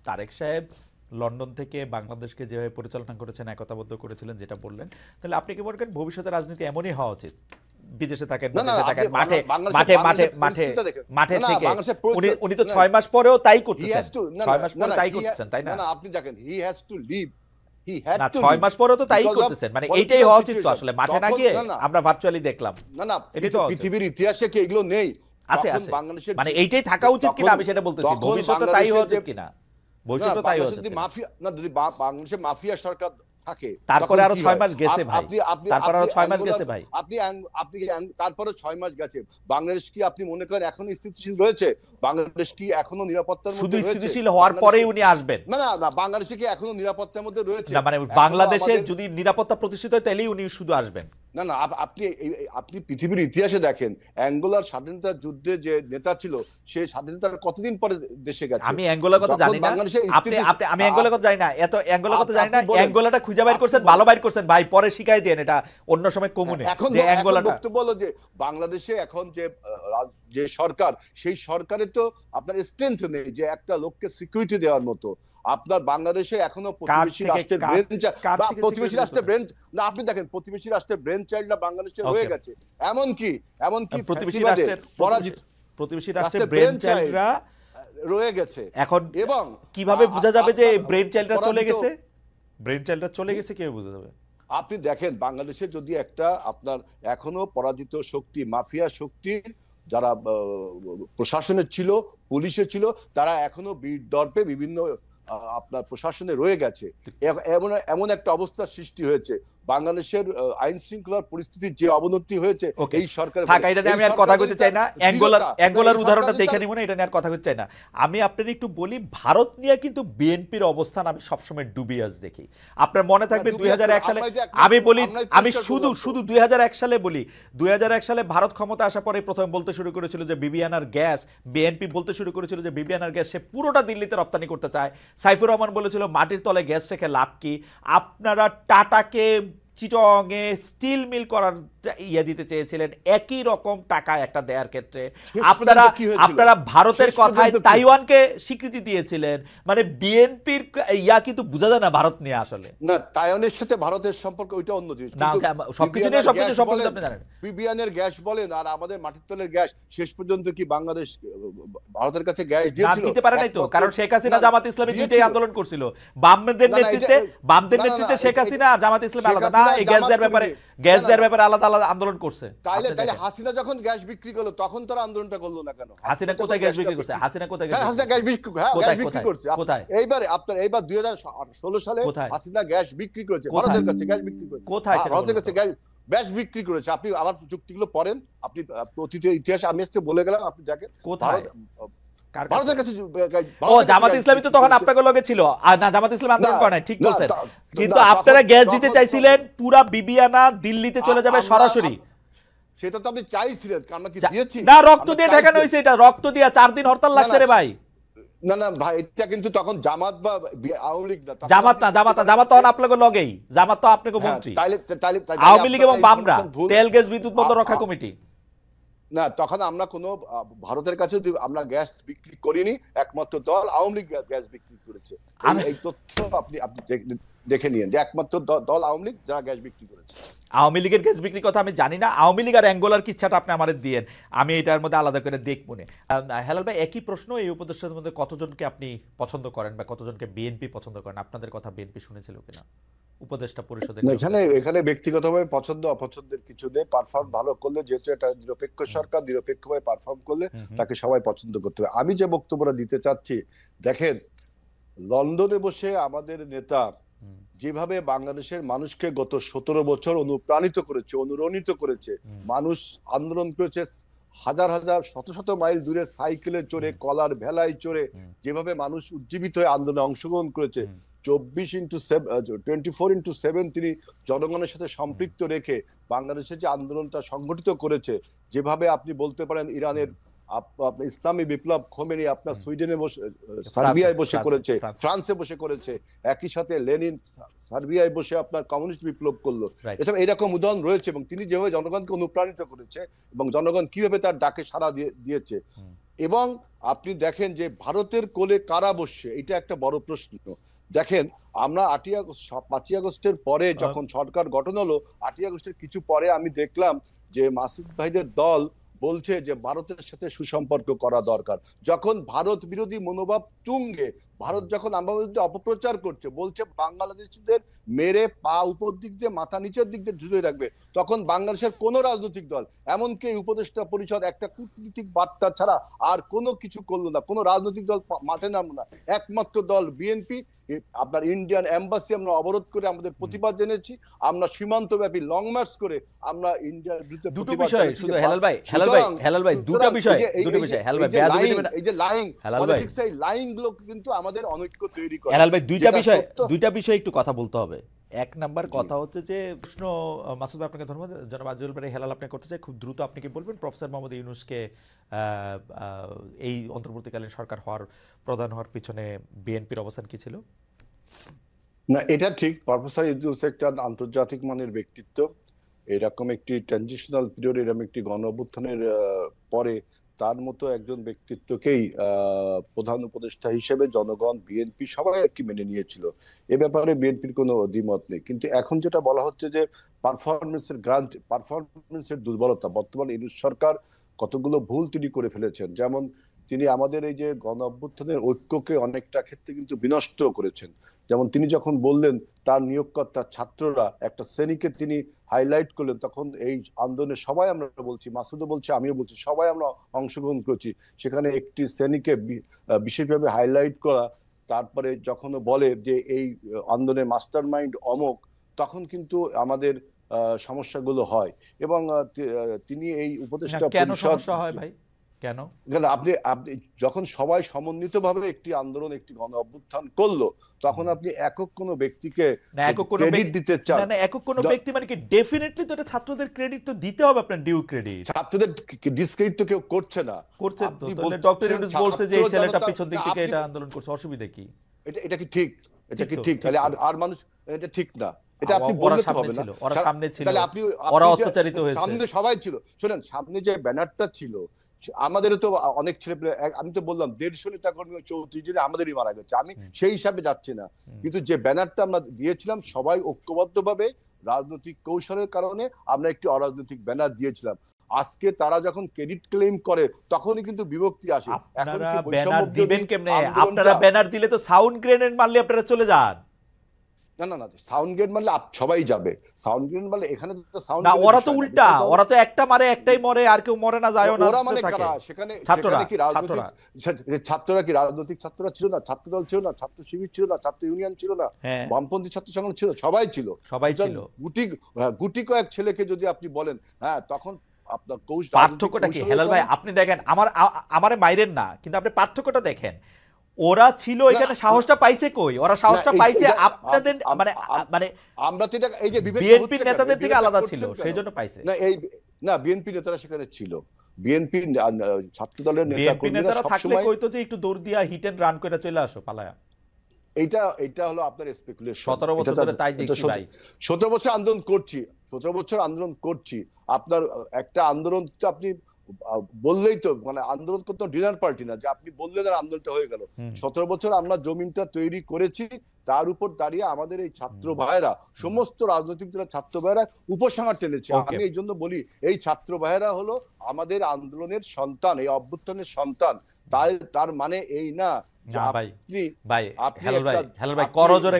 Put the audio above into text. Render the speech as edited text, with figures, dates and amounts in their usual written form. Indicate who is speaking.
Speaker 1: তারেক সাহেব লন্ডন থেকে বাংলাদেশকে যেভাবে পরিচালনা করেছেন, একতাবদ্ধ করেছিলেন, যেটা বললেন, তাহলে আপনি কি মনে করেন ভবিষ্যতে রাজনীতি এমনই হওয়া উচিত? বিদেশে থাকেন, বিদেশে থাকেন, মাঠে মাঠে মাঠে মাঠে মাঠে থেকে উনি তো 6 মাস পরেও তাই করতেছেন, 6 মাস পরে তাই করতেছেন, তাই না?
Speaker 2: আপনি দেখেন, হি হ্যাজ টু লিভ,
Speaker 1: না 6 মাস পরেও তো তাই করতেছেন, মানে এইটাই হওয়া উচিত তো আসলে, মাঠে না গিয়ে আমরা ভার্চুয়ালি দেখলাম।
Speaker 2: না এটাই তো পৃথিবীর ইতিহাসে কি এগুলো নেই?
Speaker 1: আছে আছে, মানে এইটাই থাকা উচিত কিনা আমি সেটা বলতেছি, ভবিষ্যতে তাই হওয়া উচিত কিনা, ভবিষ্যতে তাই হওয়া উচিত।
Speaker 2: মাফিয়া না, যদি বাংলাদেশে মাফিয়া সরকার থাকে
Speaker 1: তারপরে আরো 6 মাস গেছে ভাই, তারপরে আরো 6 মাস গেছে ভাই,
Speaker 2: আপনি তারপরে 6 মাস গেছে। বাংলাদেশ কি আপনি মনে করেন এখনো স্থিতিশীল রয়েছে? বাংলাদেশ কি এখনো নিরাপত্তার মধ্যে
Speaker 1: শুধু
Speaker 2: রয়েছে?
Speaker 1: স্থিতিশীল হওয়ার পরেই উনি আসবেন?
Speaker 2: না বাংলাদেশে কি এখনো নিরাপত্তার মধ্যে রয়েছে?
Speaker 1: না মানে বাংলাদেশে যদি নিরাপত্তা প্রতিষ্ঠিত হয় তাহলেই উনি শুধু আসবেন?
Speaker 2: না আপনি পৃথিবীর ইতিহাসে দেখেন, অ্যাঙ্গোলার স্বাধীনতা যুদ্ধে যে নেতা ছিল, সে স্বাধীনতার কতদিন পরে দেশে গেছে।
Speaker 1: আমি অ্যাঙ্গোলার কথা জানি না, আমি অ্যাঙ্গোলার কথা জানি না, এত অ্যাঙ্গোলার কথা জানি না। অ্যাঙ্গোলাটা খুঁজে বাইর করছেন, ভালো বাইর করছেন ভাই, পরে শিখাই দেন এটা অন্য সময় কমুনে।
Speaker 2: যে অ্যাঙ্গোলাটা বক্তব্য হলো যে বাংলাদেশে এখন যে সরকার, সেই সরকারের তো আপনার স্ট্রেংথ নেই যে একটা লোককে সিকিউরিটি দেওয়ার মতো। আপনার বাংলাদেশে এখনো প্রতিবেশী রাষ্ট্রের ব্রেন না, আপনি দেখেন প্রতিবেশী রাষ্ট্রের ব্রেন চাইল্ডরা বাংলাদেশে রয়ে গেছে। এমনকি
Speaker 1: প্রতিবেশী রাষ্ট্রের ব্রেন চাইল্ডরা
Speaker 2: রয়ে গেছে
Speaker 1: এখন। এবং কিভাবে বোঝা যাবে যে ব্রেন চাইল্ডরা চলে গেছে? ব্রেন চাইল্ডরা চলে গেছে কিভাবে বোঝা যাবে?
Speaker 2: আপনি দেখেন বাংলাদেশে যদি একটা আপনার এখনো পরাজিত শক্তি, মাফিয়া শক্তি যারা প্রশাসনের ছিল, পুলিশে ছিল, তারা এখনো বীর দর্পে বিভিন্ন আপনার প্রশাসনে রয়ে গেছে। এমন একটা অবস্থার সৃষ্টি হয়েছে বাংলাদেশের আইন শৃঙ্খলার পরিস্থিতির যে অবনতি হয়েছে এই সরকার।
Speaker 1: আমি আর কথা বলতে চাই না, অ্যাঙ্গোলার উদাহরণটা দেখে নিব না, এটা নিয়ে আর কথা বলতে চাই না। আমি আপনার একটু বলি, ভারত নিয়ে কিন্তু বিএনপির অবস্থান আমি সবসময় ডুবিয়াস দেখি। আপনার মনে থাকবে 2001 সালে, আমি বলি, আমি শুধু 2001 সালে বলি, 2001 সালে ভারত ক্ষমতা আসার পরে প্রথম বলতে শুরু করেছিল যে বিবিআনার গ্যাস, বিএনপি বলতে শুরু করেছিল যে বিবিআনার গ্যাস সে পুরোটা দিল্লিতে রপ্তানি করতে চায়। সাইফুর রহমান বলেছিল মাটির তলে গ্যাস রেখে লাভ কি, আপনারা টাটাকে চিটংয়ে স্টিল মিল করার ইয়ে দিতে চেয়েছিলেন, একই রকম টাকা একটা দেওয়ার ক্ষেত্রে আপনারা ভারতের কথায় তাইওয়ানকে স্বীকৃতি দিয়েছিলেন। মানে বিএনপির ইয়া কিন্তু বোঝা যায় না ভারত নিয়ে আসলে।
Speaker 2: না, তাইওয়ানের সাথে ভারতের সম্পর্ক ওইটা অন্য জিনিস,
Speaker 1: না সবকিছু নিয়ে সবকিছু সম্পর্কে আপনি জানেন।
Speaker 2: বিবিআনের গ্যাস বলেন আর আমাদের মাটির তলের গ্যাস, শেষ পর্যন্ত কি বাংলাদেশ ভারতের কাছে গ্যাস দিয়েছিল?
Speaker 1: দিতে পারে নাই তো, কারণ শেখ হাসিনা জামাত ইসলামী দুইটাই আন্দোলন করছিল। বামদের নেতৃত্বে শেখ হাসিনা আর জামাত ইসলামী আলাদা না, এই গ্যাস দেওয়ার ব্যাপারে আলাদা আলাদা আন্দোলন করছে।
Speaker 2: তাইলে হাসিনা যখন গ্যাস বিক্রি করলো তখন তারা আন্দোলনটা করলো না কেন?
Speaker 1: হাসিনা কোথায় গ্যাস বিক্রি করছে? হাসিনা
Speaker 2: গ্যাস বিক্রি করছে। এইবার 2016 সালে হাসিনা গ্যাস বিক্রি করেছে ভারতের কাছে, গ্যাস বিক্রি করেছে
Speaker 1: কোথায়?
Speaker 2: ভারতের কাছে গ্যাস বিক্রি করেছে। আপনি আবার যুক্তিগুলো পড়েন, আপনি অতীতের ইতিহাস আমি আজকে বলে গেলাম, আপনি দেখেন কোথায় ভারতের কাছে।
Speaker 1: জামাত ইসলামী তো তখন আপনাদের লগে ছিল, আর না জামাত ইসলাম আন্দোলন করে নাই, ঠিক বলছেন, কিন্তু আপনারা গ্যাস দিতে চাইছিলেন, পুরা বিবিআনা দিল্লিতে চলে যাবে সরাসরি।
Speaker 2: সেটা তো আপনি চাইছিলেন, আমরা কি দিয়েছি?
Speaker 1: না, রক্ত দিয়ে ঠেকানো হয়েছে, এটা রক্ত দিয়া 4 দিন হরতাল লাগছে রে ভাই।
Speaker 2: না ভাই, এটা কিন্তু তখন জামাত বা আওয়ামী লীগ না,
Speaker 1: জামাত তখন আপনাদের লগেই, জামাত তো আপনাদের মন্ত্রী। আওয়ামী লীগ এবং বামরা তেল গ্যাস বিদ্যুৎ বন্ধ রক্ষা কমিটি
Speaker 2: না, তখন আমরা কোনো ভারতের কাছে আমরা গ্যাস বিক্রি করিনি, একমাত্র দল আওয়ামী লীগ গ্যাস বিক্রি করেছে। এই তথ্য আপনি দেখে নিন যে একমাত্র দল আওয়ামী লীগ যারা গ্যাস বিক্রি করেছে।
Speaker 1: আওয়ামী লীগের গ্যাস বিক্রির কথা আমি জানি না, আওয়ামী লীগ আর অ্যাঙ্গোলার কিচ্ছাটা আপনি আমাদের দিয়েন, আমি এটার মধ্যে আলাদা করে দেখবো না। হেলাল ভাই, একই প্রশ্ন, এই উপদেষ্টাদের মধ্যে কতজনকে আপনি পছন্দ করেন বা কতজনকে বিএনপি পছন্দ করেন? আপনাদের কথা বিএনপি শুনেছিল কিনা উপদেষ্টা পরিষদের?
Speaker 2: এখানে ব্যক্তিগতভাবে পছন্দ অপছন্দের কিছু নেই। পারফর্ম ভালো করলে, যেহেতু এটা নিরপেক্ষ সরকার, নিরপেক্ষভাবে পারফর্ম করলে তাকে সবাই পছন্দ করতে হবে। আমি যে বক্তব্যটা দিতে চাচ্ছি, দেখেন লন্ডনে বসে আমাদের নেতা যেভাবে বাংলাদেশের মানুষকে গত 17 বছর অনুপ্রাণিত করেছে, অনুরণিত করেছে, মানুষ আন্দোলন করেছে, হাজার হাজার শত শত মাইল দূরে সাইকেলে চড়ে, কলার ভেলায় চড়ে, যেভাবে মানুষ উজ্জীবিত হয়ে আন্দোলনে অংশগ্রহণ করেছে, 24/7 তিনি জনগণের সাথে সম্পৃক্ত রেখে বাংলাদেশে যে আন্দোলনটা সংগঠিত করেছে, যেভাবে আপনি বলতে পারেন ইরানের ইসলামী বিপ্লব খোমেনি আপনার সুইডেনে বসে, সার্বিয়ায় বসে করেছে, ফ্রান্সে বসে করেছে, একই সাথে লেনিন সার্বিয়ায় বসে আপনার কমিউনিস্ট বিপ্লব করলো। এটা এরকম উদাহরণ রয়েছে, এবং তিনি যেভাবে জনগণকে অনুপ্রাণিত করেছে এবং জনগণ কিভাবে তার ডাকে সাড়া দিয়েছে, এবং আপনি দেখেন যে ভারতের কোলে কারা বসছে, এটা একটা বড় প্রশ্ন। দেখেন আমরা 5ই আগস্টের পরে যখন সরকার গঠন হলো, 8ই আগস্টের কিছু পরে আমি দেখলাম যে মাসুদ ভাইদের দল বলছে যে ভারতের সাথে সুসম্পর্ক করা দরকার। যখন ভারত বিরোধী মনোভাব তুঙ্গে, ভারত যখন আমার বিরুদ্ধে অপপ্রচার করছে, বলছে বাংলাদেশিদের মেরে পা উপর দিক দিয়ে মাথা নিচের দিক দিয়ে ঝুলিয়ে রাখবে, তখন বাংলাদেশের কোন রাজনৈতিক দল, এমনকি উপদেষ্টা পরিষদ একটা কূটনীতিক বার্তা ছাড়া আর কোনো কিছু করলো না, কোনো রাজনৈতিক দল মাঠে নামলো না। একমাত্র দল বিএনপি। আপনার ইন্ডিয়ান এম্বাসি আমরা অবরোধ করে আমাদের প্রতিবাদ জেনেছি, আমরা সীমান্তব্যাপী লং মার্চ করে আমরা ইন্ডিয়ার বিরুদ্ধে
Speaker 1: দুটো বিষয় শুধু হেলাল ভাই দুটো বিষয় হেলাল ভাই
Speaker 2: এই যে লাইং পলিটিক্স, এই লাইং গুলো কিন্তু আমাদের অনৈক্য তৈরি করে।
Speaker 1: হেলাল ভাই দুইটা বিষয় একটু কথা বলতে হবে। এক নাম্বার কথা হচ্ছে যে প্রশ্ন, মাসুদ ভাই আপনাকে ধন্যবাদ, জনাব আজিজুল ভাই হেলাল আপনি করতে চাই, খুব দ্রুত আপনি কি বলবেন প্রফেসর মোহাম্মদ ইউনূসকে এই অন্তর্বর্তীকালীন সরকার প্রধান হওয়ার পিছনে বিএনপির অবস্থান কি ছিল?
Speaker 2: না, এটা ঠিক, প্রফেসর ইউনূস একটা আন্তর্জাতিক মানের ব্যক্তিত্ব। এরকম একটি ট্রানজিশনাল পিরিয়ড, এরকম একটি গণ অভ্যুত্থানের পরে তার মতো একজন ব্যক্তিত্বকেই প্রধান উপদেষ্টা হিসেবে জনগণ, বিএনপি সবাই আর কি মেনে নিয়েছিল। এ ব্যাপারে বিএনপির কোনো দ্বিমত নেই। কিন্তু এখন যেটা বলা হচ্ছে যে পারফরমেন্সের দুর্বলতা, বর্তমান ইউনূস সরকার কতগুলো ভুল তিনি করে ফেলেছেন। যেমন তিনি আমাদের এই যে গণ অভ্যুত্থানের ঐক্যকে অনেকটা ক্ষেত্রে কিন্তু বিনষ্ট করেছেন। যেমন তিনি যখন বললেন তার নিয়োগকর্তা ছাত্ররা একটা শ্রেণীকে তিনি হাইলাইট করলেন, তখন এই আন্দোলনে সবাই, আমরা বলছি, মাসুদও বলছে, আমিও বলছি, সবাই আমরা অংশগ্রহণ করেছি। সেখানে একটি শ্রেণীকে বিশেষভাবে হাইলাইট করা, তারপরে যখন বলে যে এই আন্দোলনের মাস্টার মাইন্ড অমক, তখন কিন্তু আমাদের সমস্যাগুলো হয়। এবং তিনি এই উপদেষ্টা পরিষদ
Speaker 1: হয় ভাই কেন?
Speaker 2: আপনি যখন সবাই সমন্বিতভাবে একটি আন্দোলন, একটি গণ অভ্যুত্থান করলো, তখন আপনি একক কোনো ব্যক্তিকে ক্রেডিট দিতে চান
Speaker 1: না, একক কোনো ব্যক্তি মানে কি? ডেফিনেটলি তো এটা ছাত্রদের ক্রেডিট তো দিতে হবে, আপনার ডিউ ক্রেডিট।
Speaker 2: ছাত্রদের ডিসক্রেডিট তো কেউ করছে না,
Speaker 1: করছে তো। তাহলে ডক্টর ইউনূস বলছে যে এই ছেলেটা পিছন দিক থেকে এটা আন্দোলন করছে, অসুবিধা কি?
Speaker 2: এটা কি ঠিক? এটা কি ঠিক? তাহলে আর মানুষ, এটা ঠিক না, এটা আপনি বলতে হবে না।
Speaker 1: ওরা সামনে ছিল,
Speaker 2: তাহলে আপনি
Speaker 1: ওরা অত্যাচারিত হয়েছে,
Speaker 2: সামনে সবাই ছিল। শুনেন, সামনে যে ব্যানারটা ছিল, আমাদেরও তো অনেক ছেলে, আমি তো বললাম 150 নেতা কর্মী 34 জনে আমাদেরই মারা গেছে, আমি সেই হিসাবে যাচ্ছি না। কিন্তু যে ব্যানারটা আমরা দিয়েছিলাম সবাই ঐক্যবদ্ধভাবে, রাজনৈতিক কৌশলের কারণে আমরা একটি অরাজনৈতিক ব্যানার দিয়েছিলাম। আজকে তারা যখন ক্রেডিট ক্লেম করে তখনই কিন্তু বিভক্তি আসে।
Speaker 1: আপনারা ব্যানার দিবেন কেমনে? আপনারা ব্যানার দিলে তো সাউন্ড গ্রেনেড মারলে আপনারা চলে যান।
Speaker 2: না, সাউন্ড গ্রেড মারলে সবাই যাবে। সাউন্ড গ্রেড মারলে এখানে তো সাউন্ড,
Speaker 1: না, ওরা তো উল্টা, ওরা তো একটা মারে একটাই মরে, আর কেউ মরে না, যায় না।
Speaker 2: ওরা মানে কারা? সেখানে কি ছাত্ররা কি রাজনৈতিক ছাত্ররা ছিল না? ছাত্রদল ছিল না? ছাত্র শিবির ছিল না? ছাত্র ইউনিয়ন ছিল না? বামপন্থী ছাত্র সংগঠন ছিল? সবাই ছিল। গুটি কয়েক ছেলেকে যদি আপনি বলেন, হ্যাঁ, তখন আপনার
Speaker 1: পার্থক্যটা কি হেলাল ভাই? আপনি দেখেন, আমারে মাইরেন না, কিন্তু আপনি পার্থক্যটা দেখেন। ওরা ছিল এখানে, সাহসটা পাইছে কই? ওরা সাহসটা পাইছে আপনাদের মানে
Speaker 2: আমরা তো এটা, এই যে
Speaker 1: বিএনপি নেতাদের থেকে আলাদা ছিল, সেই জন্য পাইছে।
Speaker 2: না, বিএনপি নেতারা সেখানে ছিল, বিএনপি ছাত্র দলের
Speaker 1: নেতারা থাকলে কইতো যে একটু দৌড় দিয়া হিট এন্ড রান করে চলে আসো পালায়া।
Speaker 2: এটা হলো আপনার স্পেকুলেশন।
Speaker 1: 17 বছর ধরে তাই দেখছি ভাই।
Speaker 2: 17 বছর আন্দোলন করছি। আপনার একটা আন্দোলন তো আপনি বললেই তো, মানে আন্দোলন করতে ডিনার পার্টি না যে আপনি বললেন আর আন্দোলনটা হয়ে গেল। 17 বছর আমরা জমিনটা তৈরি করেছি, তার উপর দাঁড়িয়ে আমাদের এই ছাত্র ভাইয়েরা, সমস্ত রাজনৈতিক দলের ছাত্র ভাইয়েরা উপসংহার টেনেছে। আমি এই জন্য বলি, এই ছাত্র ভাইয়েরা হলো আমাদের আন্দোলনের সন্তান, এই অভ্যুত্থানের সন্তান। তার মানে এই না যে আপনি
Speaker 1: হেলাল ভাই করজোরে